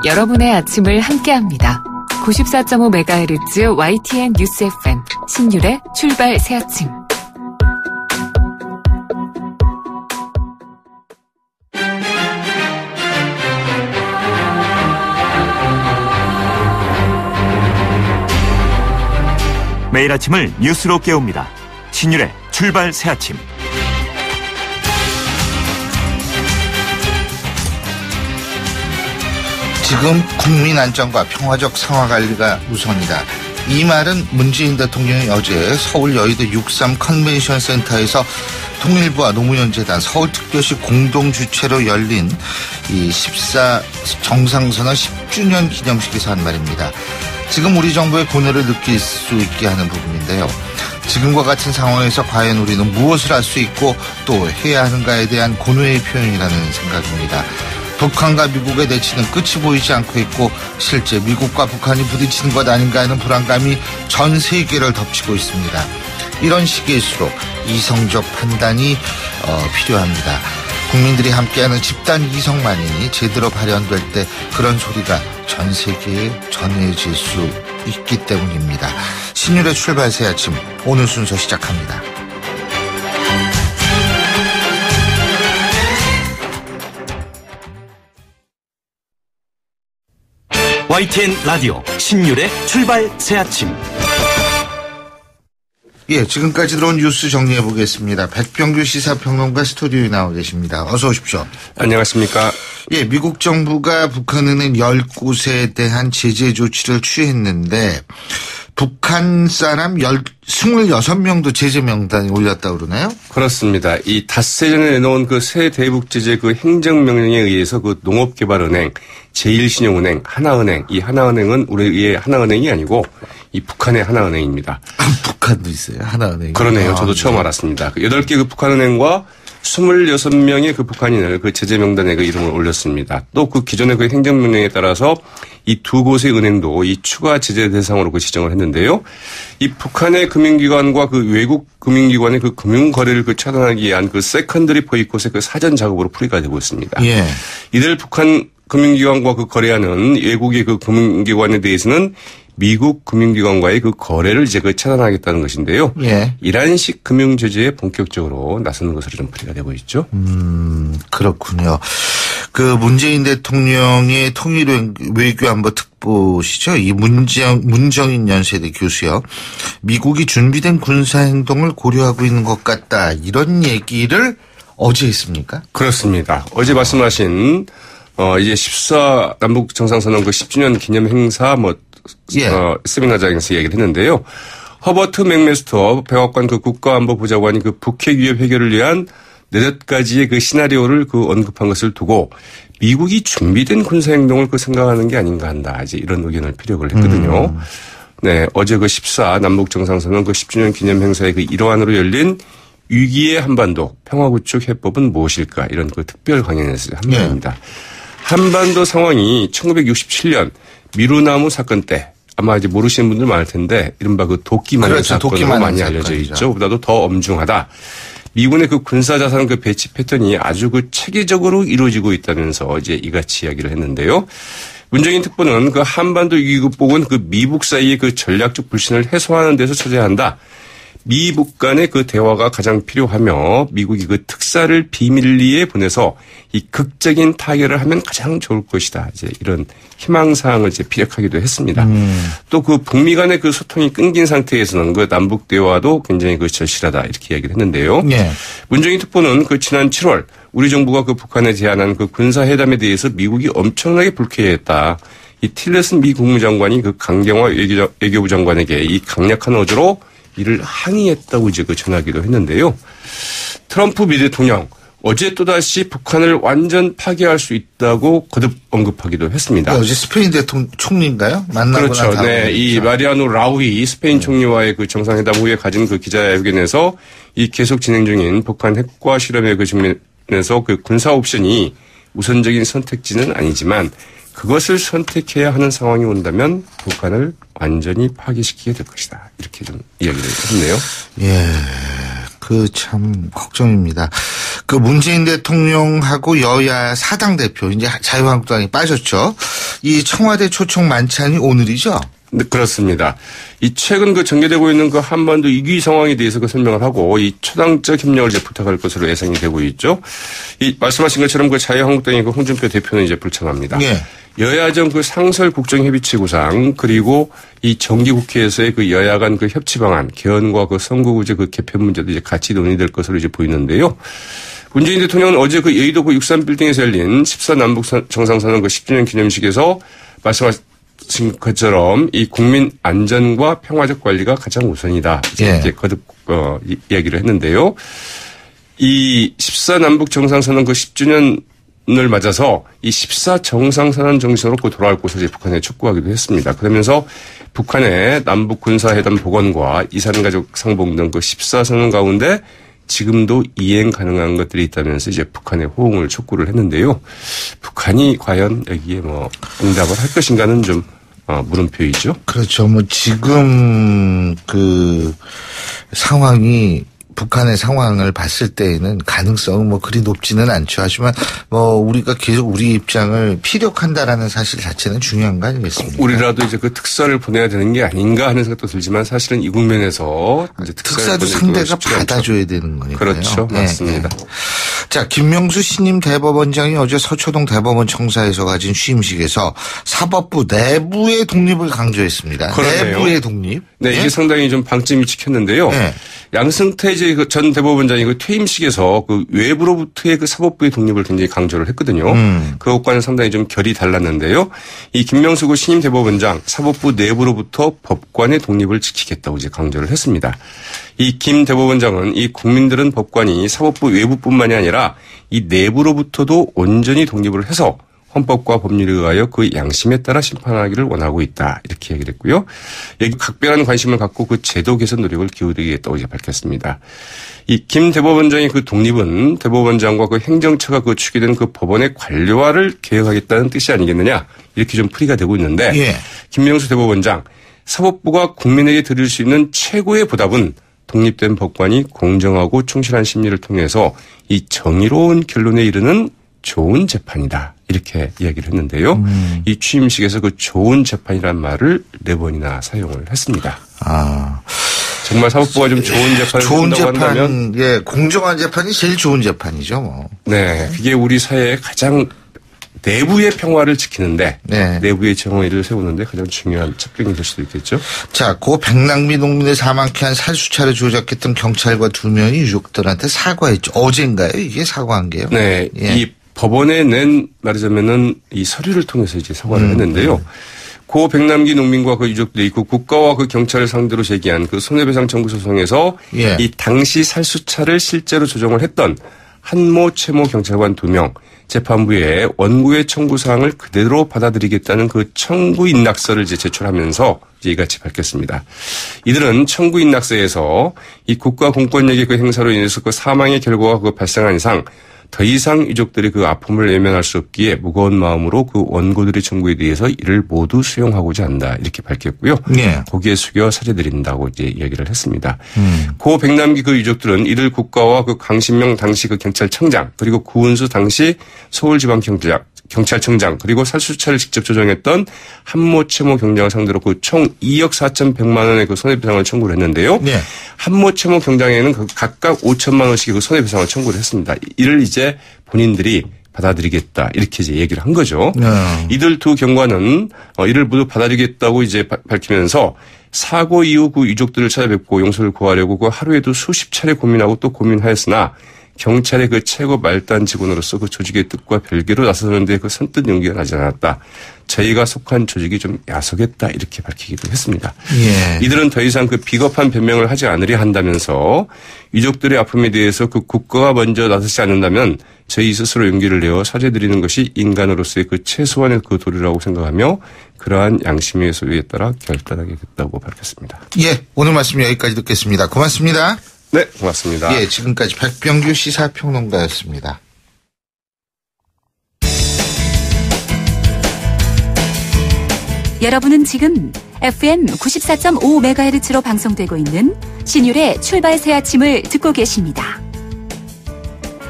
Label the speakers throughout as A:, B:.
A: 여러분의 아침을 함께합니다. 94.5MHz YTN 뉴스 FM 신율의 출발 새아침.
B: 매일 아침을 뉴스로 깨웁니다. 신율의 출발 새아침.
C: 지금 국민 안전과 평화적 상황 관리가 우선이다. 이 말은 문재인 대통령이 어제 서울 여의도 63 컨벤션 센터에서 통일부와 노무현재단 서울특별시 공동주최로 열린 이 14 정상선언 10주년 기념식에서 한 말입니다. 지금 우리 정부의 고뇌를 느낄 수 있게 하는 부분인데요. 지금과 같은 상황에서 과연 우리는 무엇을 할 수 있고 또 해야 하는가에 대한 고뇌의 표현이라는 생각입니다. 북한과 미국의 대치는 끝이 보이지 않고 있고 실제 미국과 북한이 부딪히는 것 아닌가 하는 불안감이 전 세계를 덮치고 있습니다. 이런 시기일수록 이성적 판단이 필요합니다. 국민들이 함께하는 집단 이성만이 제대로 발현될 때 그런 소리가 전 세계에 전해질 수 있기 때문입니다. 신율의 출발 새 아침 오늘 순서 시작합니다.
B: YTN 라디오 신율의 출발 새아침.
C: 예, 지금까지 들어온 뉴스 정리해 보겠습니다. 백병규 시사평론가 스튜디오에 나와 계십니다. 어서 오십시오.
D: 안녕하십니까.
C: 예, 미국 정부가 북한은행 10곳에 대한 제재 조치를 취했는데 북한 사람 26명도 제재 명단에 올렸다고 그러나요?
D: 그렇습니다. 이 닷새 전에 내놓은 그 새 대북 제재 그 행정명령에 의해서 그 농업개발은행, 제1신용은행, 하나은행, 이 하나은행은 우리의 하나은행이 아니고 이 북한의 하나은행입니다.
C: 북한도 있어요. 하나은행.
D: 그러네요. 저도 처음 알았습니다. 8개 그 북한은행과 26명의 그 북한인을 그 제재 명단에 그 이름을 올렸습니다. 또 그 기존의 그 행정명령에 따라서 이 두 곳의 은행도 이 추가 제재 대상으로 그 지정을 했는데요. 이 북한의 금융기관과 그 외국 금융기관의 그 금융거래를 그 차단하기 위한 그 세컨더리 보이콧의 그 사전 작업으로 풀이가 되고 있습니다.
C: 예.
D: 이들 북한 금융기관과 그 거래하는 외국의 그 금융기관에 대해서는 미국 금융기관과의 그 거래를 이제 그 차단하겠다는 것인데요.
C: 예.
D: 이란식 금융 제재에 본격적으로 나서는 것으로 좀 풀이가 되고 있죠.
C: 그렇군요. 그 문재인 대통령의 통일 외교안보 특보시죠. 이 문정인 연세대 교수요. 미국이 준비된 군사 행동을 고려하고 있는 것 같다. 이런 얘기를 어제 했습니까?
D: 그렇습니다. 어제 말씀하신 이제 14 남북 정상선언 그 10주년 기념 행사
C: 예.
D: 세미나장에서 얘기를 했는데요. 허버트 맥메스터 백악관 그 국가안보보좌관이 그 북핵 위협 해결을 위한 8가지의 그 시나리오를 그 언급한 것을 두고 미국이 준비된 군사행동을 그 생각하는 게 아닌가 한다. 이제 이런 의견을 피력을 했거든요. 네. 어제 그 14 남북 정상선언 그 10주년 기념 행사의 그 일환으로 열린 위기의 한반도 평화구축 해법은 무엇일까? 이런 그 특별 강연에서 한 말입니다. 한반도 상황이 1967년 미루나무 사건 때 아마 이제 모르시는 분들 많을 텐데 이른바 그 도끼마냥
C: 그렇죠.
D: 사건으로 많이 알려져 있죠. 보다도 더 엄중하다. 미군의 그 군사자산 그 배치 패턴이 아주 그 체계적으로 이루어지고 있다면서 이제 이같이 이야기를 했는데요. 문정인 특보는 그 한반도 위기 극복은 그 미북 사이의 그 전략적 불신을 해소하는 데서 처해야 한다. 미북 간의 그 대화가 가장 필요하며 미국이 그 특사를 비밀리에 보내서 이 극적인 타결을 하면 가장 좋을 것이다. 이제 이런 희망사항을 이제 피력하기도 했습니다. 또 그 북미 간의 그 소통이 끊긴 상태에서는 그 남북 대화도 굉장히 그 절실하다. 이렇게 이야기를 했는데요.
C: 예.
D: 문정인 특보는 그 지난 7월 우리 정부가 그 북한에 제안한 그 군사회담에 대해서 미국이 엄청나게 불쾌했다. 이 틸러슨 미 국무장관이 그 강경화 외교부 장관에게 이 강력한 어조로 이를 항의했다고 이제 그 전하기도 했는데요. 트럼프 미 대통령 어제 또다시 북한을 완전 파괴할 수 있다고 거듭 언급하기도 했습니다.
C: 어제 스페인 대통령 총리인가요? 만나고
D: 그렇죠. 네, 이 마리아노 라우이 스페인 총리와의 그 정상회담 후에 가진 그 기자회견에서 이 계속 진행 중인 북한 핵과 실험의 그 측면에서 그 군사 옵션이 우선적인 선택지는 아니지만 그것을 선택해야 하는 상황이 온다면 북한을 완전히 파괴시키게 될 것이다. 이렇게 좀 이야기를 했네요.
C: 예. 그 참 걱정입니다. 그 문재인 대통령하고 여야 사당 대표 이제 자유한국당이 빠졌죠. 이 청와대 초청 만찬이 오늘이죠?
D: 네, 그렇습니다. 이 최근 그 전개되고 있는 그 한반도 위기 상황에 대해서 그 설명을 하고 이 초당적 협력을 이제 부탁할 것으로 예상이 되고 있죠. 이 말씀하신 것처럼 그 자유한국당의 그 홍준표 대표는 이제 불참합니다. 네. 여야정 그 상설 국정협의체 구상 그리고 이 정기국회에서의 그 여야 간 그 협치 방안 개헌과 그 선거구제 그 개편 문제도 이제 같이 논의될 것으로 이제 보이는데요. 문재인 대통령은 어제 그 여의도 그 63빌딩에서 열린 14남북 정상선언 그 10주년 기념식에서 말씀하신 것처럼 이 국민 안전과 평화적 관리가 가장 우선이다. 이렇게 거듭 이야기를 했는데요. 이 14남북 정상선언 그 10주년을 맞아서 이 14정상선언 정신으로 그 돌아올 것을 북한에 촉구하기도 했습니다. 그러면서 북한의 남북 군사회담 복원과 이산가족 상봉 등 그 14선언 가운데 지금도 이행 가능한 것들이 있다면서 이제 북한의 호응을 촉구를 했는데요. 북한이 과연 여기에 뭐 응답을 할 것인가는 좀 물음표이죠.
C: 그렇죠. 뭐 지금 그 상황이 북한의 상황을 봤을 때에는 가능성은 뭐 그리 높지는 않죠. 하지만 뭐 우리가 계속 우리 입장을 피력한다라는 사실 자체는 중요한 거 아니겠습니까?
D: 우리라도 이제 그 특사를 보내야 되는 게 아닌가 하는 생각도 들지만 사실은 이 국면에서 이제
C: 특사도 상대가 받아줘야 되는 거니까요.
D: 그렇죠.
C: 네,
D: 맞습니다.
C: 네. 자, 김명수 신임 대법원장이 어제 서초동 대법원 청사에서 가진 취임식에서 사법부 내부의 독립을 강조했습니다.
D: 그러네요.
C: 내부의 독립.
D: 네, 이게 상당히 좀 방점이 찍혔는데요. 네. 양승태 전 대법원장이 그 퇴임식에서 그 외부로부터의 그 사법부의 독립을 굉장히 강조를 했거든요. 그것과는 상당히 좀 결이 달랐는데요. 이 김명수 그 신임 대법원장 사법부 내부로부터 법관의 독립을 지키겠다고 이제 강조를 했습니다. 이 김 대법원장은 이 국민들은 법관이 사법부 외부뿐만이 아니라 이 내부로부터도 온전히 독립을 해서 헌법과 법률에 의하여 그 양심에 따라 심판하기를 원하고 있다. 이렇게 얘기를 했고요. 여기 각별한 관심을 갖고 그 제도 개선 노력을 기울이겠다고 이제 밝혔습니다. 이 김 대법원장의 그 독립은 대법원장과 그 행정처가 그 추계된 그 법원의 관료화를 개혁하겠다는 뜻이 아니겠느냐. 이렇게 좀 풀이가 되고 있는데 예. 김명수 대법원장 사법부가 국민에게 드릴 수 있는 최고의 보답은 독립된 법관이 공정하고 충실한 심리를 통해서 이 정의로운 결론에 이르는 좋은 재판이다. 이렇게 이야기를 했는데요. 이 취임식에서 그 좋은 재판이라는 말을 4번이나 사용을 했습니다. 정말 사법부가 좀 좋은 재판을 한다고 한다면.
C: 예, 공정한 재판이 제일 좋은 재판이죠. 뭐.
D: 네. 그게 우리 사회의 가장 내부의 평화를 지키는데 네. 내부의 정의를 세우는데 가장 중요한 첩경이 될 수도 있겠죠.
C: 자, 고 백남기 농민을 사망케 한 살수차를 조작했던 경찰과 2명이 유족들한테 사과했죠. 어젠가요? 이게 사과한 게요?
D: 네. 예. 이 법원에 낸 말하자면은 이 서류를 통해서 이제 사과를 했는데요. 고 백남기 농민과 그 유족들이 그 국가와 그 경찰을 상대로 제기한 그 손해배상 청구 소송에서 예. 이 당시 살수차를 실제로 조정을 했던 한모 최모 경찰관 2명 재판부에 원고의 청구 사항을 그대로 받아들이겠다는 그 청구인 낙서를 이제 제출하면서 이제 이같이 밝혔습니다. 이들은 청구인 낙서에서 이 국가 공권력의 그 행사로 인해서 그 사망의 결과가 그 발생한 이상 더 이상 유족들이 그 아픔을 외면할 수 없기에 무거운 마음으로 그 원고들의 청구에 대해서 이를 모두 수용하고자 한다. 이렇게 밝혔고요. 네. 고개 숙여 사죄드린다고 이제 이야기를 했습니다. 고 백남기 그 유족들은 이들 국가와 그 강신명 당시 그 경찰청장 그리고 구은수 당시 서울지방경찰청장 그리고 살수차를 직접 조정했던 한모 최모 경장을 상대로 그 총 2억 4,100만 원의 그 손해배상을 청구를 했는데요. 네. 한모 최모 경장에는 그 각각 5천만 원씩의 그 손해배상을 청구를 했습니다. 이를 이제 본인들이 받아들이겠다 이렇게 이제 얘기를 한 거죠. 이들 2 경관은 이를 모두 받아들이겠다고 이제 밝히면서 사고 이후 그 유족들을 찾아뵙고 용서를 구하려고 그 하루에도 수십 차례 고민하고 또 고민하였으나 경찰의 그 최고 말단 직원으로서 그 조직의 뜻과 별개로 나서는데 그 선뜻 용기가 나지 않았다. 저희가 속한 조직이 좀 야속했다 이렇게 밝히기도 했습니다. 예. 이들은 더 이상 그 비겁한 변명을 하지 않으려 한다면서 유족들의 아픔에 대해서 그 국가가 먼저 나서지 않는다면 저희 스스로 용기를 내어 사죄드리는 것이 인간으로서의 그 최소한의 그 도리라고 생각하며 그러한 양심의 소유에 따라 결단하겠다고 밝혔습니다.
C: 예, 오늘 말씀 여기까지 듣겠습니다. 고맙습니다.
D: 네, 고맙습니다.
C: 예, 지금까지 백병규 시사평론가였습니다.
E: 여러분은 지금 FM 94.5MHz로 방송되고 있는 신율의 출발 새 아침을 듣고 계십니다.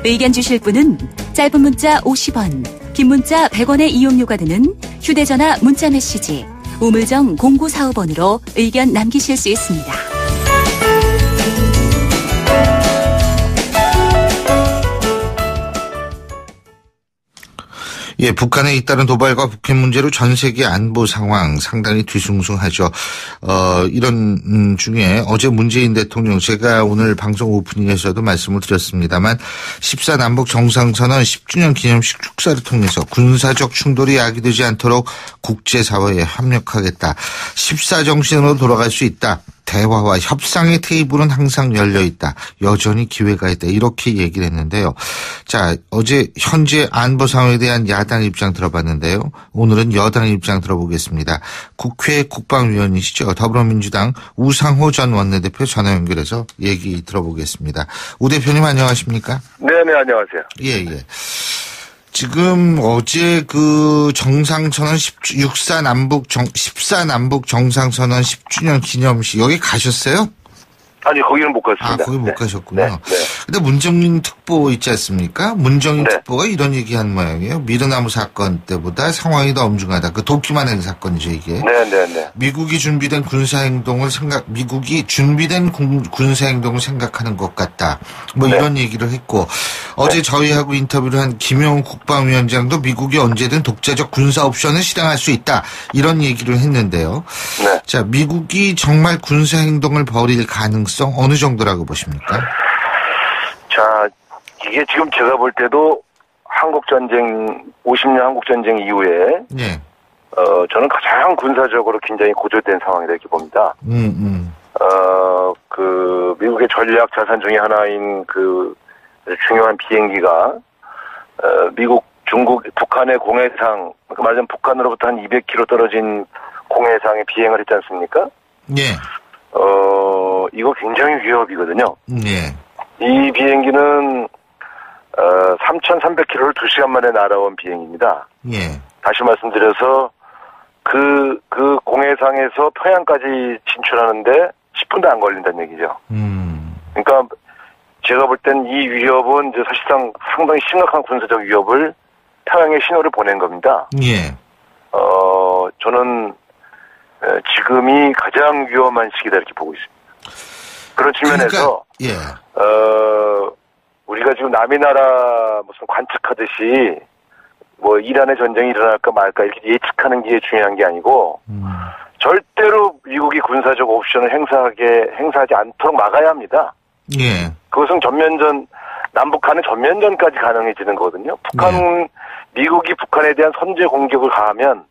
E: 의견 주실 분은 짧은 문자 50원, 긴 문자 100원의 이용료가 드는 휴대전화 문자메시지 우물정 0945번으로 의견 남기실 수 있습니다.
C: 예, 북한에 잇따른 도발과 북핵 문제로 전 세계 안보 상황 상당히 뒤숭숭하죠. 이런 중에 어제 문재인 대통령, 제가 오늘 방송 오프닝에서도 말씀을 드렸습니다만 14 남북 정상선언 10주년 기념식 축사를 통해서 군사적 충돌이 야기되지 않도록 국제사회에 협력하겠다. 14 정신으로 돌아갈 수 있다. 대화와 협상의 테이블은 항상 열려있다. 여전히 기회가 있다. 이렇게 얘기를 했는데요. 자, 어제 현재 안보 상황에 대한 야당 입장 들어봤는데요. 오늘은 여당 입장 들어보겠습니다. 국회 국방위원이시죠. 더불어민주당 우상호 전 원내대표 전화 연결해서 얘기 들어보겠습니다. 우 대표님 안녕하십니까?
F: 네네, 안녕하세요.
C: 예. 지금 어제 그 정상선언 14 남북 정상선언 10주년 기념식 여기 가셨어요?
F: 아니, 거기는 못 갔습니다.
C: 거기 못 가셨군요.
F: 네.
C: 근데 문정인 특보 있지 않습니까? 문정인
F: 네.
C: 특보가 이런 얘기한 모양이에요. 미르나무 사건 때보다 상황이 더 엄중하다. 그 도끼만 낸 사건이죠, 이게.
F: 네.
C: 미국이 준비된 군사행동을 생각하는 것 같다. 뭐
F: 네.
C: 이런 얘기를 했고, 어제 저희하고 인터뷰를 한 김영우 국방위원장도 미국이 언제든 독자적 군사 옵션을 실행할 수 있다. 이런 얘기를 했는데요.
F: 네.
C: 자, 미국이 정말 군사행동을 벌일 가능성 어느 정도라고 보십니까?
F: 자, 이게 지금 제가 볼 때도 50년 한국전쟁 이후에,
C: 예.
F: 저는 가장 군사적으로 굉장히 고조된 상황이다 이렇게 봅니다. 미국의 전략 자산 중에 하나인 그 중요한 비행기가, 북한의 공해상, 말하자면 북한으로부터 한 200km 떨어진 공해상에 비행을 했지 않습니까?
C: 예.
F: 이거 굉장히 위협이거든요.
C: 예.
F: 이 비행기는 3,300km를 2시간 만에 날아온 비행입니다.
C: 예.
F: 다시 말씀드려서 그 공해상에서 평양까지 진출하는데 10분도 안 걸린다는 얘기죠. 그러니까 제가 볼 땐 이 위협은 이제 사실상 상당히 심각한 군사적 위협을 평양에 신호를 보낸 겁니다.
C: 예.
F: 저는 지금이 가장 위험한 시기다 이렇게 보고 있습니다. 그런 측면에서 우리가 지금 남의 나라 무슨 관측하듯이 뭐 이란의 전쟁이 일어날까 말까 이렇게 예측하는 게 중요한 게 아니고 절대로 미국이 군사적 옵션을 행사하지 않도록 막아야 합니다.
C: 예.
F: 그것은 남북한의 전면전까지 가능해지는 거거든요. 미국이 북한에 대한 선제 공격을 가하면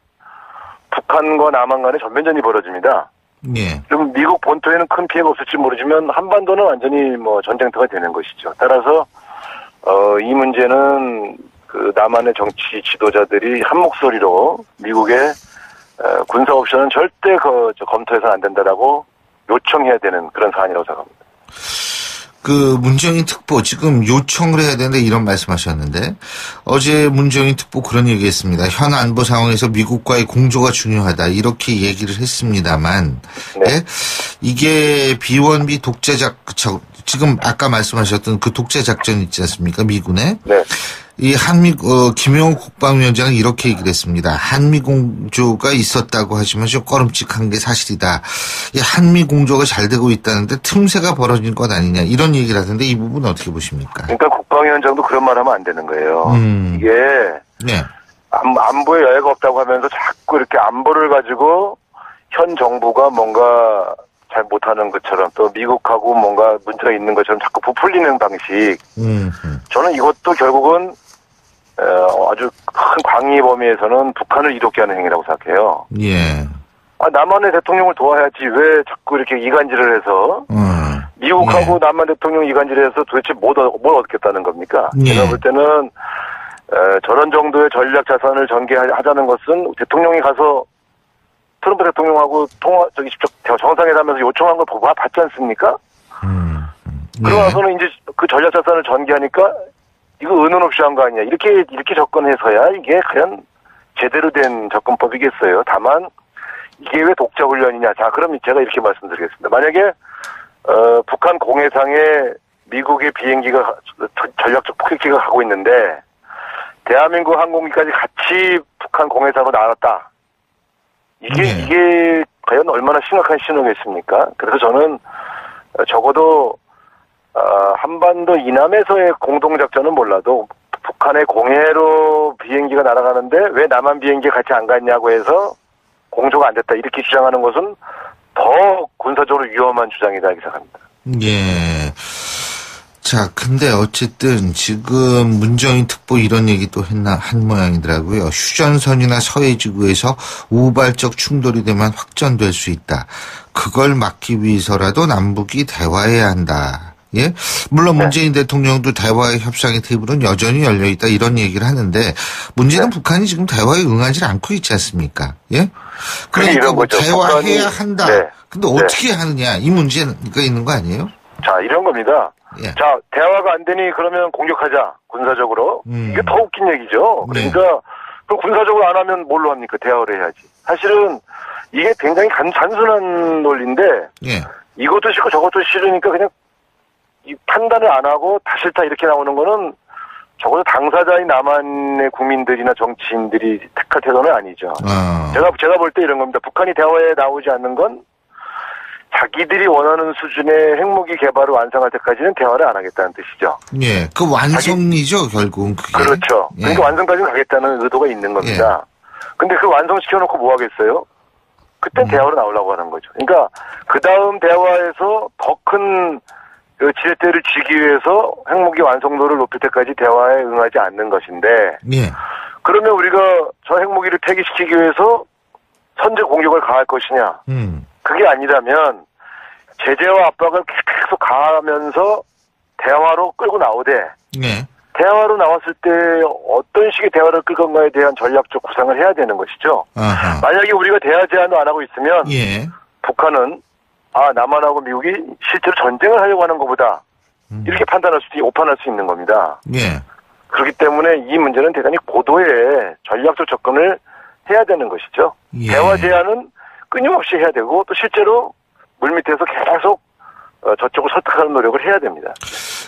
F: 북한과 남한 간의 전면전이 벌어집니다.
C: 예.
F: 그럼 미국 본토에는 큰 피해가 없을지 모르지만 한반도는 완전히 뭐 전쟁터가 되는 것이죠. 따라서 이 문제는 그 남한의 정치 지도자들이 한 목소리로 미국의 군사 옵션은 절대 검토해서는 안 된다라고 요청해야 되는 그런 사안이라고 생각합니다.
C: 그 문정인 특보 지금 요청을 해야 되는데 이런 말씀하셨는데 어제 문정인 특보 그런 얘기했습니다. 현 안보 상황에서 미국과의 공조가 중요하다 이렇게 얘기를 했습니다만 네. 이게 비원비 독재작 지금 아까 말씀하셨던 그 독재 작전 있지 않습니까? 미군의
F: 네.
C: 이 김영우 국방위원장은 이렇게 얘기를 했습니다. 한미 공조가 있었다고 하지만 좀 꺼름칙한 게 사실이다. 이 한미 공조가 잘 되고 있다는데 틈새가 벌어진 것 아니냐 이런 얘기를 하던데 이 부분은 어떻게 보십니까?
F: 그러니까 국방위원장도 그런 말 하면 안 되는 거예요. 이게
C: 네.
F: 안보에 여유가 없다고 하면서 자꾸 이렇게 안보를 가지고 현 정부가 뭔가 잘 못하는 것처럼 또 미국하고 뭔가 문제가 있는 것처럼 자꾸 부풀리는 방식. 저는 이것도 결국은 아주 큰 광의 범위에서는 북한을 이롭게 하는 행위라고 생각해요.
C: 예.
F: 남한의 대통령을 도와야지 왜 자꾸 이렇게 이간질을 해서 미국하고 남한 대통령 이간질을 해서 도대체 뭘 얻겠다는 겁니까?
C: 예.
F: 제가 볼 때는 저런 정도의 전략 자산을 전개하자는 것은 대통령이 가서 트럼프 대통령하고 직접 정상회담에서 요청한 걸 봤지 않습니까? 그러고 나서는 이제 그 전략 자산을 전개하니까 이거 은은 없이 한 거 아니냐. 이렇게 접근해서야 이게 과연 제대로 된 접근법이겠어요. 다만 이게 왜 독자 훈련이냐. 자, 그럼 제가 이렇게 말씀드리겠습니다. 만약에 북한 공해상에 미국의 비행기가 전략적 폭격기가 가고 있는데 대한민국 항공기까지 같이 북한 공해사고 나왔다. 이게 과연 얼마나 심각한 신호겠습니까? 그래서 저는 적어도 한반도 이남에서의 공동작전은 몰라도 북한의 공해로 비행기가 날아가는데 왜 남한 비행기 같이 안 갔냐고 해서 공조가 안 됐다 이렇게 주장하는 것은 더 군사적으로 위험한 주장이다 이렇게 생각합니다.
C: 예. 자, 근데 어쨌든 지금 문정인 특보 이런 얘기 또 한 모양이더라고요. 휴전선이나 서해지구에서 우발적 충돌이 되면 확전될 수 있다. 그걸 막기 위해서라도 남북이 대화해야 한다. 예? 물론 문재인 대통령도 대화의 협상의 테이블은 여전히 열려있다 이런 얘기를 하는데 문제는 북한이 지금 대화에 응하지 않고 있지 않습니까? 예? 그러니까 뭐 대화해야 한다. 근데 어떻게 하느냐 이 문제가 있는 거 아니에요?
F: 자, 이런 겁니다. 예. 자, 대화가 안 되니 그러면 공격하자. 군사적으로. 이게 더 웃긴 얘기죠. 그러니까 그럼 군사적으로 안 하면 뭘로 합니까? 대화를 해야지. 사실은 이게 굉장히 단순한 논리인데
C: 예.
F: 이것도 싫고 저것도 싫으니까 그냥 이 판단을 안 하고 다 싫다 이렇게 나오는 거는 적어도 당사자인 남한의 국민들이나 정치인들이 택할 태도는 아니죠. 제가 볼 때 이런 겁니다. 북한이 대화에 나오지 않는 건 자기들이 원하는 수준의 핵무기 개발을 완성할 때까지는 대화를 안 하겠다는 뜻이죠.
C: 예, 그 완성이죠, 결국은 그게.
F: 그렇죠.
C: 예.
F: 그러니까 완성까지는 가겠다는 의도가 있는 겁니다. 근데 그 완성시켜놓고 뭐 하겠어요? 그땐 대화로 나오려고 하는 거죠. 그러니까 그 다음 대화에서 더 큰 지렛대를 쥐기 위해서 핵무기 완성도를 높일 때까지 대화에 응하지 않는 것인데,
C: 예.
F: 그러면 우리가 저 핵무기를 폐기시키기 위해서 선제 공격을 가할 것이냐? 그게 아니라면 제재와 압박을 계속 가하면서 대화로 끌고 나오되
C: 예.
F: 대화로 나왔을 때 어떤 식의 대화를 끌 건가에 대한 전략적 구상을 해야 되는 것이죠.
C: 아하.
F: 만약에 우리가 대화 제안도 안 하고 있으면
C: 예.
F: 북한은 남한하고 미국이 실제로 전쟁을 하려고 하는 것보다 이렇게 오판할 수 있는 겁니다.
C: 예.
F: 그렇기 때문에 이 문제는 대단히 고도의 전략적 접근을 해야 되는 것이죠.
C: 예.
F: 대화 제안은 끊임없이 해야 되고 또 실제로 물밑에서 계속 저쪽을 설득하는 노력을 해야 됩니다.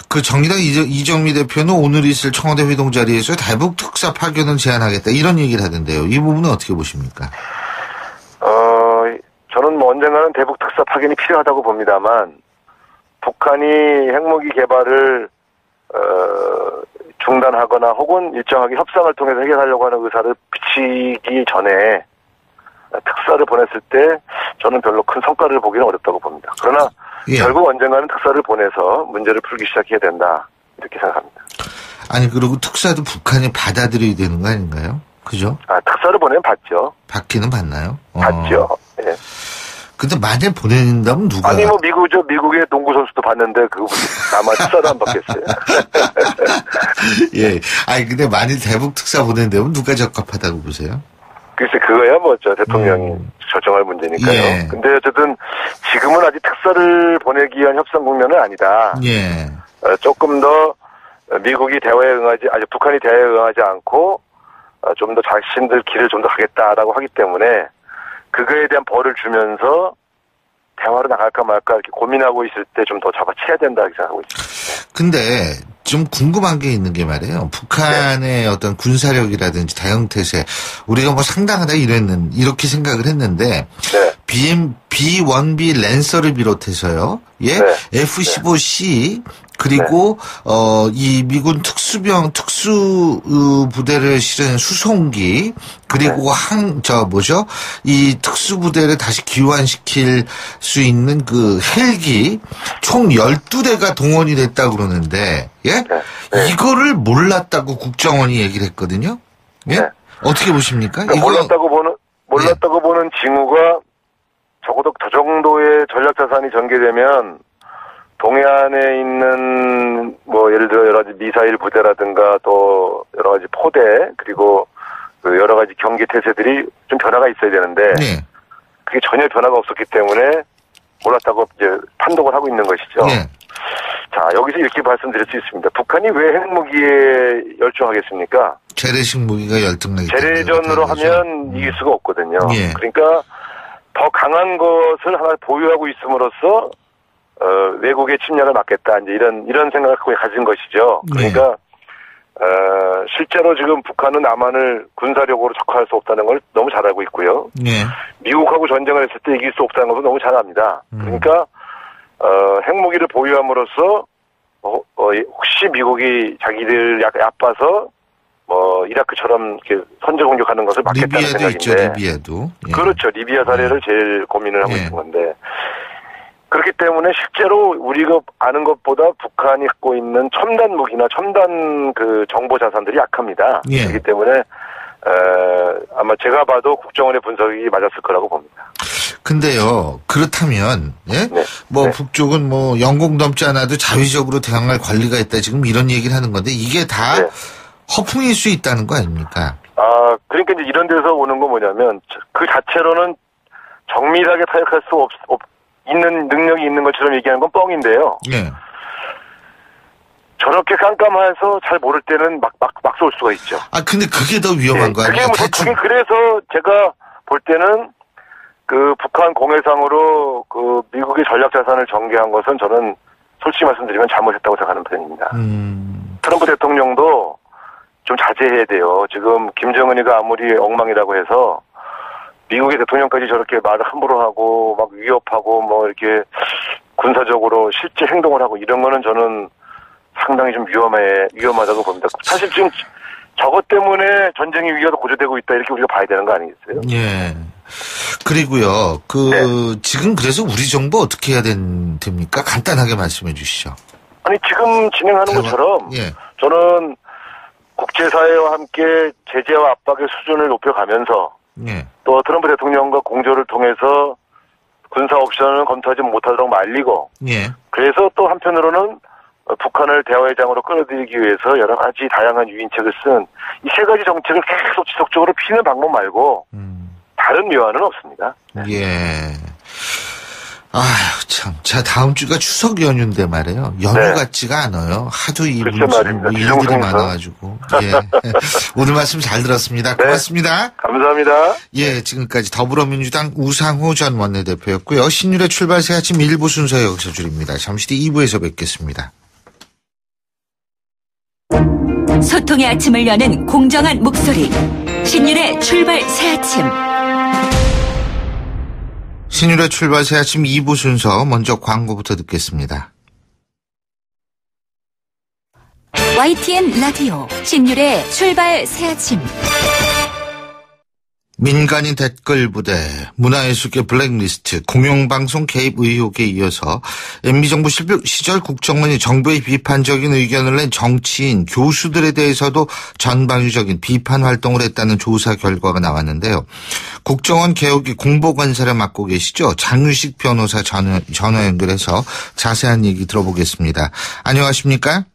C: 그 정의당 이정미 대표는 오늘 있을 청와대 회동 자리에서 대북 특사 파견을 제안하겠다 이런 얘기를 하던데요. 이 부분은 어떻게 보십니까?
F: 저는 뭐 언젠가는 대북 특사 파견이 필요하다고 봅니다만 북한이 핵무기 개발을 중단하거나 혹은 일정하게 협상을 통해서 해결하려고 하는 의사를 비치기 전에 특사를 보냈을 때 저는 별로 큰 성과를 보기는 어렵다고 봅니다. 그러나
C: 예.
F: 결국 언젠가는 특사를 보내서 문제를 풀기 시작해야 된다 이렇게 생각합니다.
C: 아니 그리고 특사도 북한이 받아들여야 되는 거 아닌가요? 그죠?
F: 특사를 보내면 받죠.
C: 받기는 받나요?
F: 받죠. 예.
C: 근데 만약 보낸다면 누가?
F: 아니 뭐 미국의 농구 선수도 봤는데 그거 아마 특사도 안 받겠어요.
C: 예. 아니 근데 만일 대북 특사 보낸다면 누가 적합하다고 보세요?
F: 글쎄 그거야 뭐 대통령이 결정할 문제니까요.
C: 예.
F: 근데 어쨌든 지금은 아직 특사를 보내기 위한 협상 국면은 아니다.
C: 예.
F: 조금 더 미국이 북한이 대화에 응하지 않고 좀 더 자신들 길을 좀 더 가겠다라고 하기 때문에 그거에 대한 벌을 주면서 대화로 나갈까 말까 이렇게 고민하고 있을 때 좀 더 잡아채야 된다 이렇게 생각하고 있습니다.
C: 근데 좀 궁금한 게 있는 게 말이에요. 북한의 어떤 군사력이라든지 대응태세 우리가 뭐 상당하다 이렇게 생각을 했는데 B-1B 랜서를 비롯해서요. 예, F-15C 그리고 이 미군 특수부대를 실은 수송기 그리고 이 특수부대를 다시 기환시킬 수 있는 그 헬기 총 12대가 동원이 됐다고 그러는데 예? 이거를 몰랐다고 국정원이 얘기를 했거든요. 예? 어떻게 보십니까?
F: 그러니까 몰랐다고 보는 징후가 적어도 저 정도의 전략 자산이 전개되면 동해안에 있는 뭐 예를 들어 여러 가지 미사일 부대라든가 또 여러 가지 포대 그리고 그 여러 가지 경계 태세들이 좀 변화가 있어야 되는데 그게 전혀 변화가 없었기 때문에 몰랐다고 이제 판독을 하고 있는 것이죠. 자, 여기서 이렇게 말씀드릴 수 있습니다. 북한이 왜 핵무기에 열중하겠습니까?
C: 재래식 무기가 열등하기 때문에.
F: 재래전으로 하면 이길 수가 없거든요. 그러니까 더 강한 것을 하나 보유하고 있음으로써 외국의 침략을 막겠다 이제 이런 생각을 가진 것이죠. 그러니까 실제로 지금 북한은 남한을 군사력으로 적화할 수 없다는 걸 너무 잘 알고 있고요.
C: 네.
F: 미국하고 전쟁을 했을 때 이길 수 없다는 것도 너무 잘 압니다. 그러니까 핵무기를 보유함으로써 혹시 미국이 자기들 얕봐서 이라크처럼 이렇게 선제 공격하는 것을 막겠다는
C: 리비아도
F: 생각인데.
C: 있죠, 리비아도. 예.
F: 그렇죠. 리비아 사례를 제일 고민을 하고
C: 예.
F: 있는 건데. 그렇기 때문에 실제로 우리가 아는 것보다 북한이 갖고 있는 첨단 무기나 첨단 그 정보 자산들이 약합니다.
C: 예.
F: 그렇기 때문에 아마 제가 봐도 국정원의 분석이 맞았을 거라고 봅니다.
C: 근데요, 그렇다면, 예?
F: 네.
C: 뭐,
F: 네.
C: 북쪽은 뭐, 영공 넘지 않아도 자위적으로 대항할 권리가 있다. 지금 이런 얘기를 하는 건데, 이게 다
F: 네.
C: 허풍일 수 있다는 거 아닙니까?
F: 그러니까 이제 이런 데서 오는 건 뭐냐면, 그 자체로는 정밀하게 타격할 수 있는 능력이 있는 것처럼 얘기하는 건 뻥인데요.
C: 예.
F: 저렇게 깜깜해서 잘 모를 때는 막 쏠 수가 있죠.
C: 근데 그게 더 위험한 거 아니에요?
F: 그게 그래서 제가 볼 때는 그 북한 공해상으로 그 미국의 전략 자산을 전개한 것은 저는 솔직히 말씀드리면 잘못했다고 생각하는 편입니다. 트럼프 대통령도 좀 자제해야 돼요. 지금 김정은이가 아무리 엉망이라고 해서 미국의 대통령까지 저렇게 말을 함부로 하고 막 위협하고 뭐 이렇게 군사적으로 실제 행동을 하고 이런 거는 저는 상당히 좀 위험하다고 봅니다. 사실 지금 저것 때문에 전쟁의 위기가 고조되고 있다 이렇게 우리가 봐야 되는 거 아니겠어요?
C: 예. 그리고요,
F: 네.
C: 지금 그래서 우리 정부 어떻게 해야 됩니까? 간단하게 말씀해 주시죠.
F: 아니, 지금 진행하는 것처럼
C: 예.
F: 저는 국제사회와 함께 제재와 압박의 수준을 높여가면서
C: 예.
F: 또 트럼프 대통령과 공조를 통해서 군사 옵션을 검토하지 못하도록 말리고
C: 예.
F: 그래서 또 한편으로는 북한을 대화의장으로 끌어들이기 위해서 여러 가지 다양한 유인책을 쓴 이 세 가지 정책을 계속 지속적으로 피는 방법 말고 다른 묘안은 없습니다.
C: 예. 아휴, 참. 자, 다음 주가 추석 연휴인데 말이에요. 연휴
F: 네.
C: 같지가 않아요. 하도 이
F: 그렇죠, 말입니다.
C: 일들이
F: 지정선에서.
C: 많아가지고. 예. 오늘 말씀 잘 들었습니다.
F: 네.
C: 고맙습니다.
F: 감사합니다.
C: 예, 지금까지 더불어민주당 우상호 전 원내대표였고요. 신율의 출발 새 아침 1부 순서 여기서 줄입니다. 잠시 뒤 2부에서 뵙겠습니다.
E: 소통의 아침을 여는 공정한 목소리. 신율의 출발 새 아침.
C: 신율의 출발 새 아침 2부 순서 먼저 광고부터 듣겠습니다.
E: YTN 라디오 신율의 출발 새 아침.
C: 민간인 댓글 부대, 문화예술계 블랙리스트, 공영방송 개입 의혹에 이어서 MB정부 시절 국정원이 정부의 비판적인 의견을 낸 정치인, 교수들에 대해서도 전방위적인 비판 활동을 했다는 조사 결과가 나왔는데요. 국정원 개혁이 공보관사를 맡고 계시죠. 장유식 변호사 전화 연결해서 자세한 얘기 들어보겠습니다. 안녕하십니까?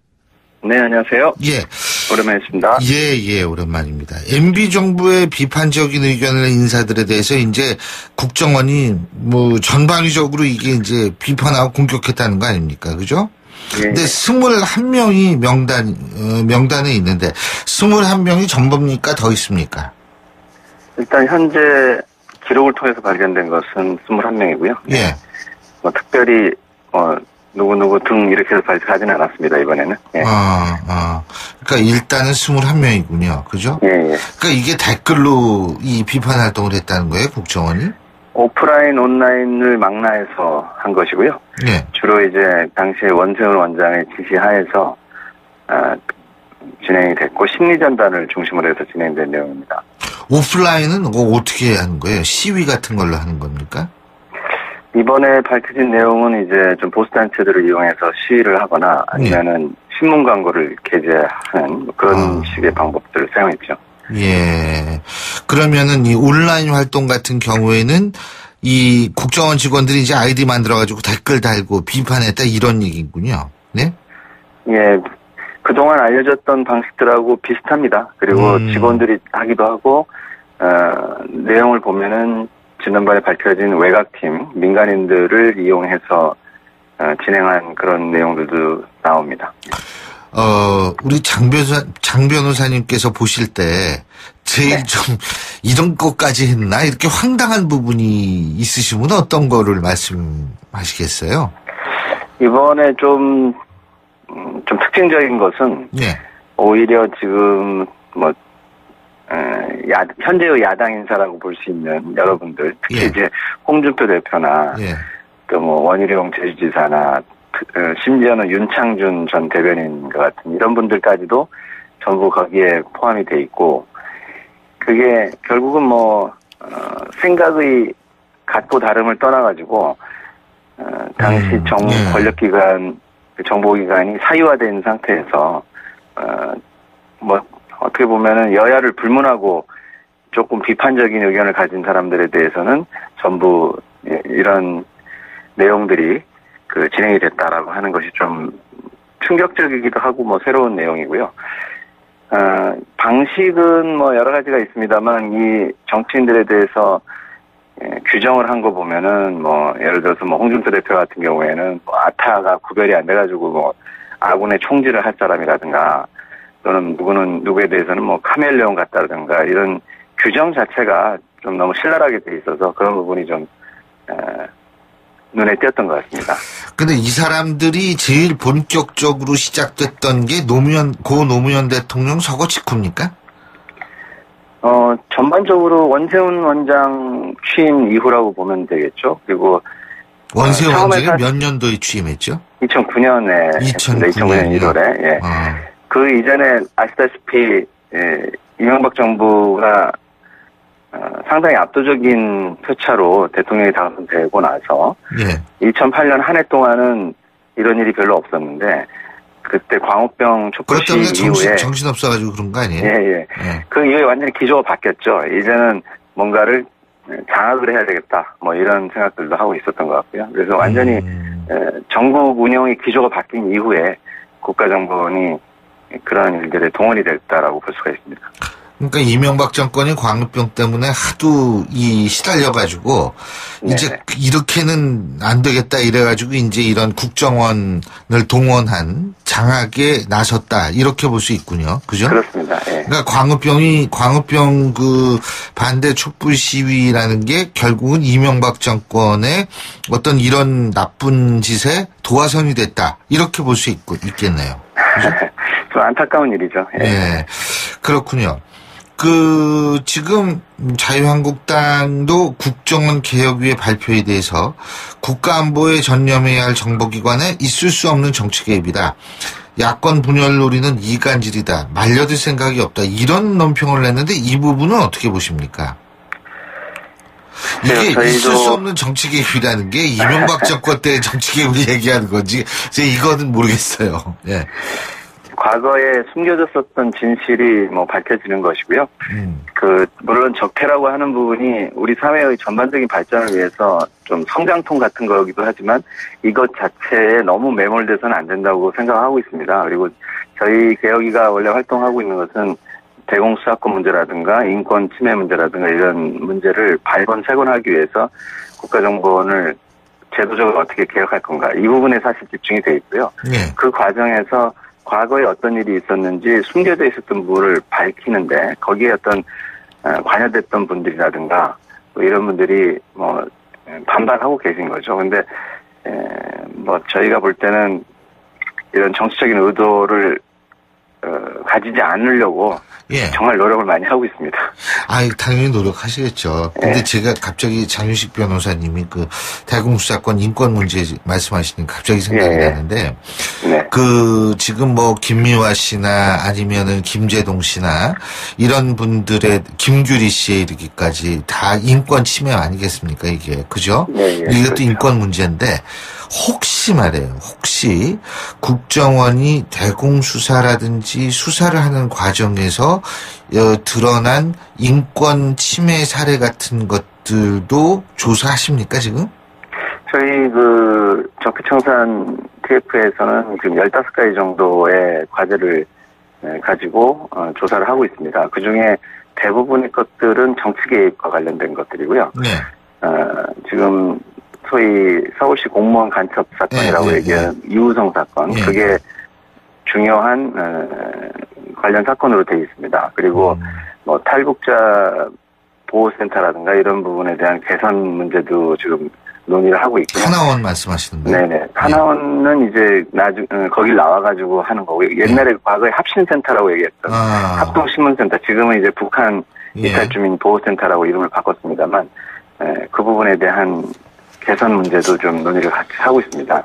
G: 네, 안녕하세요.
C: 예.
G: 오랜만이십니다.
C: 예, 오랜만입니다. MB정부의 비판적인 의견을 낸 인사들에 대해서 이제 국정원이 뭐 전방위적으로 이게 이제 비판하고 공격했다는 거 아닙니까? 그죠?
G: 예.
C: 근데 21명이 명단에 있는데 21명이 전부입니까? 더 있습니까?
G: 일단 현재 기록을 통해서 발견된 것은 21명이고요.
C: 예.
G: 뭐 특별히 누구누구 등 이렇게 해서 발표하지는 않았습니다, 이번에는. 예.
C: 그러니까 일단은 21명이군요. 그죠?
G: 예.
C: 그러니까 이게 댓글로 이 비판 활동을 했다는 거예요, 국정원이?
G: 오프라인, 온라인을 망라해서 한 것이고요.
C: 예.
G: 주로 이제 당시에 원세훈 원장의 지시하에서 진행이 됐고 심리전단을 중심으로 해서 진행된 내용입니다.
C: 오프라인은 어떻게 하는 거예요? 시위 같은 걸로 하는 겁니까?
G: 이번에 밝혀진 내용은 이제 좀 보수단체들을 이용해서 시위를 하거나 아니면은 신문 광고를 게재하는 그런 식의 방법들을 사용했죠.
C: 예. 그러면은 이 온라인 활동 같은 경우에는 이 국정원 직원들이 이제 아이디 만들어가지고 댓글 달고 비판했다 이런 얘기군요. 네?
G: 예. 그동안 알려졌던 방식들하고 비슷합니다. 그리고 직원들이 하기도 하고, 내용을 보면은 지난번에 밝혀진 외곽팀, 민간인들을 이용해서 진행한 그런 내용들도 나옵니다.
C: 우리 장 변호사님께서 보실 때 제일 좀 이런 것까지 했나? 이렇게 황당한 부분이 있으시면 어떤 거를 말씀하시겠어요?
G: 이번에 좀 특징적인 것은,
C: 예.
G: 오히려 지금 현재의 야당 인사라고 볼 수 있는 여러분들, 특히
C: 예.
G: 이제 홍준표 대표나
C: 예.
G: 또 원희룡 제주지사나 심지어는 윤창준 전 대변인과 같은 이런 분들까지도 전부 거기에 포함이 돼 있고, 그게 결국은 생각의 같고 다름을 떠나가지고 당시 권력기관, 정보기관이 사유화된 상태에서 어떻게 보면은 여야를 불문하고 조금 비판적인 의견을 가진 사람들에 대해서는 전부 이런 내용들이 진행이 됐다라고 하는 것이 좀 충격적이기도 하고 새로운 내용이고요. 방식은 여러 가지가 있습니다만 이 정치인들에 대해서 규정을 한 거 보면은 예를 들어서 홍준표 대표 같은 경우에는 아타가 구별이 안 돼가지고 아군의 총질을 할 사람이라든가 또는 누구에 대해서는 카멜레온 같다든가 이런 규정 자체가 좀 너무 신랄하게 돼 있어서 그런 부분이 좀 눈에 띄었던 것 같습니다.
C: 근데 이 사람들이 제일 본격적으로 시작됐던 게 고 노무현 대통령 서거 직후입니까?
G: 전반적으로 원세훈 원장 취임 이후라고 보면 되겠죠. 그리고
C: 원세훈 원장이 몇 년도에 취임했죠?
G: 2009년에 2009년 1월에. 예. 그 이전에 아시다시피 이명박 정부가 상당히 압도적인 표차로 대통령이 당선되고 나서 2008년 한 해 동안은 이런 일이 별로 없었는데 그때 광우병 촛불 시위 이후에
C: 정신 없어가지고 그런 거 아니에요?
G: 예. 그 이후에 완전히 기조가 바뀌었죠. 이제는 뭔가를 장악을 해야 되겠다. 이런 생각들도 하고 있었던 것 같고요. 그래서 완전히 전국 운영의 기조가 바뀐 이후에 국가정보원이 그런 일들에 동원이 됐다라고 볼 수가 있습니다.
C: 그러니까 이명박 정권이 광우병 때문에 하도 시달려가지고 이제 이렇게는 안 되겠다 이래가지고 이제 이런 국정원을 동원한 장악에 나섰다 이렇게 볼 수 있군요. 그죠?
G: 그렇습니다. 예.
C: 그러니까 광우병 반대 촛불 시위라는 게 결국은 이명박 정권의 어떤 이런 나쁜 짓에 도화선이 됐다 이렇게 볼 수 있겠네요. 그죠?
G: 좀 안타까운 일이죠. 예.
C: 네, 그렇군요. 지금 자유한국당도 국정원 개혁위의 발표에 대해서 국가안보에 전념해야 할 정보기관에 있을 수 없는 정치 개입이다. 야권 분열 노리는 이간질이다. 말려들 생각이 없다. 이런 논평을 냈는데 이 부분은 어떻게 보십니까? 이게 있을 수 없는 정치 개입이라는 게 이명박 정권 때 정치 개입을 얘기하는 건지 이거는 모르겠어요. 예.
G: 과거에 숨겨졌었던 진실이 밝혀지는 것이고요. 물론 적폐라고 하는 부분이 우리 사회의 전반적인 발전을 위해서 좀 성장통 같은 거기도 하지만 이것 자체에 너무 매몰돼서는 안 된다고 생각하고 있습니다. 그리고 저희 개혁위가 원래 활동하고 있는 것은 대공수사권 문제라든가 인권 침해 문제라든가 이런 문제를 발견세곤하기 위해서 국가정보원을 제도적으로 어떻게 개혁할 건가 이 부분에 사실 집중이 돼 있고요. 그 과정에서 과거에 어떤 일이 있었는지 숨겨져 있었던 부분을 밝히는데 거기에 어떤 관여됐던 분들이라든가 이런 분들이 반발하고 계신 거죠. 근데 저희가 볼 때는 이런 정치적인 의도를 가지지 않으려고 정말 노력을 많이 하고 있습니다.
C: 당연히 노력하시겠죠. 근데 제가 갑자기 장윤식 변호사님이 대공수사권 인권 문제 말씀하시니까 갑자기 생각이 나는데, 지금 김미화 씨나 아니면은 김재동 씨나 이런 분들의 김규리 씨에 이르기까지 다 인권 침해 아니겠습니까, 이게. 그죠? 이것도 그렇죠. 인권 문제인데, 혹시 국정원이 대공수사라든지 수사를 하는 과정에서 드러난 인권 침해 사례 같은 것들도 조사하십니까, 지금?
G: 저희 적폐청산 TF에서는 지금 15가지 정도의 과제를 가지고 조사를 하고 있습니다. 그중에 대부분의 것들은 정치 개입과 관련된 것들이고요. 지금 소위 서울시 공무원 간첩 사건이라고 얘기하는 이우성 사건, 그게 중요한 관련 사건으로 되어 있습니다. 그리고 탈북자 보호센터라든가 이런 부분에 대한 개선 문제도 지금 논의를 하고 있고요.
C: 하나원 말씀하시는 거예요?
G: 네네. 하나원은 이제 거길 나와가지고 하는 거고요. 옛날에 과거에 합신센터라고 얘기했던 합동신문센터, 지금은 이제 북한 이탈주민 보호센터라고 이름을 바꿨습니다만, 그 부분에 대한 개선 문제도 좀 논의를 같이 하고 있습니다.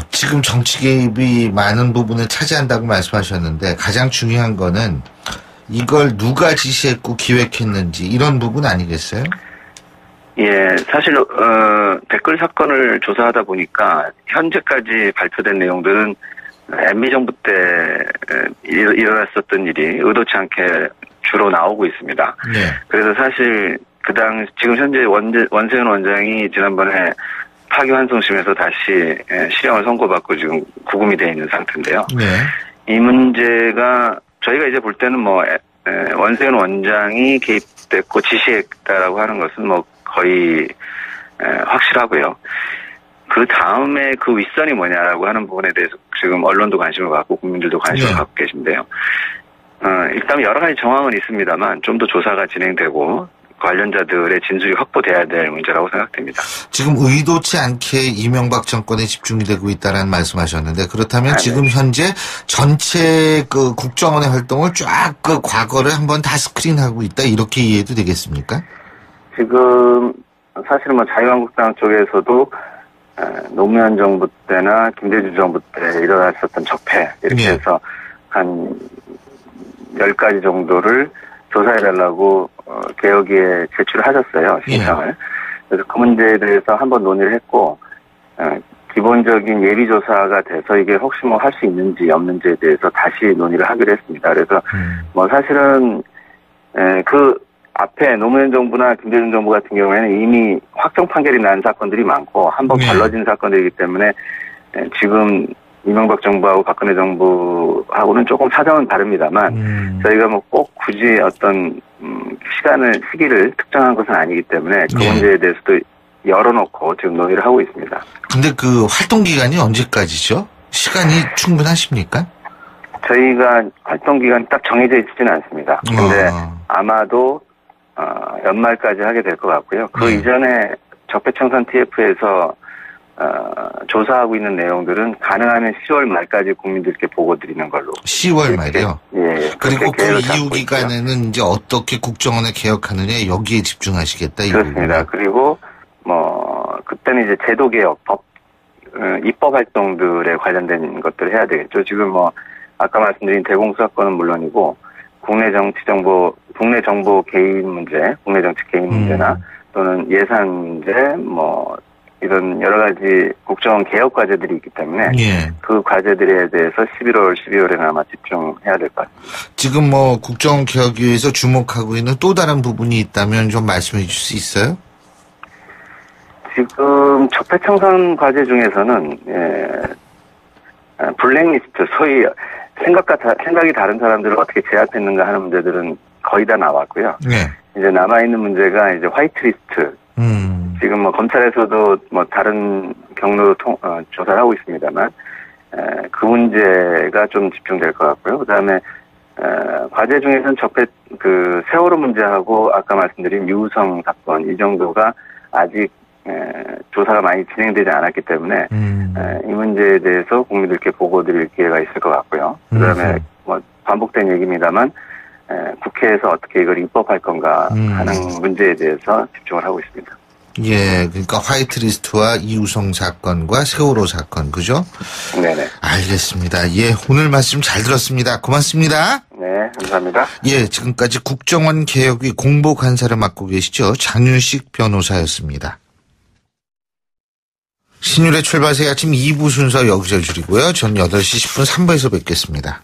C: 지금 정치 개입이 많은 부분을 차지한다고 말씀하셨는데 가장 중요한 거는 이걸 누가 지시했고 기획했는지 이런 부분 아니겠어요? 예,
G: 사실 댓글 사건을 조사하다 보니까 현재까지 발표된 내용들은 MB 정부 때 일어났었던 일이 의도치 않게 주로 나오고 있습니다. 네. 그래서 사실 지금 현재 원세훈 원장이 지난번에 파기환송심에서 다시 실형을 선고받고 지금 구금이 되어 있는 상태인데요. 네. 이 문제가 저희가 이제 볼 때는 원세훈 원장이 개입됐고 지시했다라고 하는 것은 거의 확실하고요. 그 다음에 그 윗선이 뭐냐라고 하는 부분에 대해서 지금 언론도 관심을 갖고 국민들도 관심을 갖고 계신데요. 일단 여러 가지 정황은 있습니다만 좀 더 조사가 진행되고 관련자들의 진술이 확보돼야 될 문제라고 생각됩니다. 지금
C: 의도치 않게 이명박 정권에 집중이 되고 있다는 말씀하셨는데 그렇다면 지금 현재 전체 그 국정원의 활동을 쫙 그 과거를 한번 다 스크린하고 있다 이렇게 이해해도 되겠습니까?
G: 지금 사실 자유한국당 쪽에서도 노무현 정부 때나 김대중 정부 때 일어났었던 적폐 이렇게 해서 한 10가지 정도를 조사해달라고 개혁위에 제출을 하셨어요. 신청을. 그래서 그 문제에 대해서 한번 논의를 했고 기본적인 예비조사가 돼서 이게 혹시 할 수 있는지 없는지에 대해서 다시 논의를 하기로 했습니다. 그래서 사실은 그 앞에 노무현 정부나 김대중 정부 같은 경우에는 이미 확정 판결이 난 사건들이 많고 한번 걸러진 사건들이기 때문에 지금 이명박 정부하고 박근혜 정부하고는 조금 사정은 다릅니다만 저희가 꼭 굳이 어떤 시기를 특정한 것은 아니기 때문에 그 문제에 대해서도 열어놓고 지금 논의를 하고 있습니다.
C: 근데 그 활동 기간이 언제까지죠? 시간이 충분하십니까?
G: 저희가 활동 기간이 딱 정해져 있지는 않습니다. 근데 아마도 연말까지 하게 될 것 같고요. 그 이전에 적폐청산 TF에서 조사하고 있는 내용들은 가능하면 10월 말까지 국민들께 보고 드리는 걸로.
C: 10월 말이요?
G: 예.
C: 그리고 그 이후 기간에는 이제 어떻게 국정원을 개혁하느냐 여기에 집중하시겠다.
G: 그렇습니다. 그리고 그때는 이제 제도 개혁, 입법 활동들에 관련된 것들을 해야 되겠죠. 지금 아까 말씀드린 대공수사권은 물론이고 국내 정보 개입 문제, 국내 정치 개입 문제나 또는 예산 문제, 이런 여러 가지 국정원 개혁 과제들이 있기 때문에 그 과제들에 대해서 11월, 12월에는 아마 집중해야 될 것 같습니다.
C: 지금 국정원 개혁위에서 주목하고 있는 또 다른 부분이 있다면 좀 말씀해 주실 수 있어요?
G: 지금 적폐청산 과제 중에서는 블랙리스트, 소위 생각이 다른 사람들을 어떻게 제압했는가 하는 문제들은 거의 다 나왔고요. 이제 남아있는 문제가 이제 화이트리스트. 지금 검찰에서도 다른 경로로 조사를 하고 있습니다만, 그 문제가 좀 집중될 것 같고요. 그 다음에, 과제 중에서는 세월호 문제하고 아까 말씀드린 유우성 사건, 이 정도가 아직, 조사가 많이 진행되지 않았기 때문에, 이 문제에 대해서 국민들께 보고 드릴 기회가 있을 것 같고요. 그 다음에, 반복된 얘기입니다만, 국회에서 어떻게 이걸 입법할 건가 하는 문제에 대해서 집중을 하고 있습니다.
C: 예, 그러니까 화이트리스트와 이우성 사건과 세월호 사건, 그죠?
G: 네네.
C: 알겠습니다. 예, 오늘 말씀 잘 들었습니다. 고맙습니다.
G: 네, 감사합니다.
C: 예, 지금까지 국정원 개혁위 공보관사를 맡고 계시죠. 장윤식 변호사였습니다. 신율의 출발새 아침 2부 순서 여기서 줄이고요. 전 8시 10분 3부에서 뵙겠습니다.